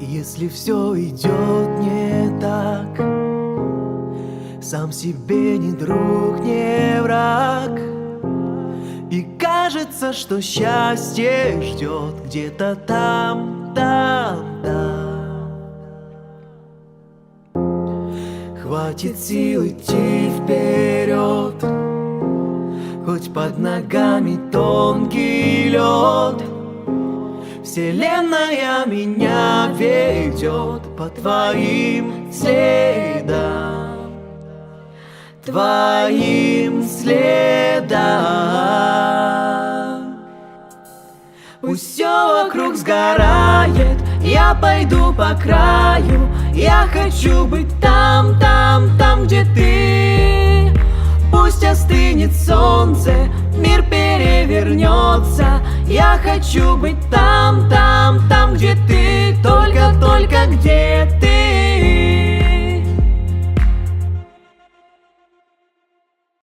Если все идет не так, сам себе не друг, не враг, и кажется, что счастье ждет где-то там, там, там. Хватит сил идти вперед, хоть под ногами тонкий лед. Вселенная меня ведет по твоим следам, твоим следам. Пусть все вокруг сгорает, я пойду по краю. Я хочу быть там, там, там, где ты. Пусть остынет солнце, мир перевернется. Я хочу быть там, там, там, где ты. Только, только где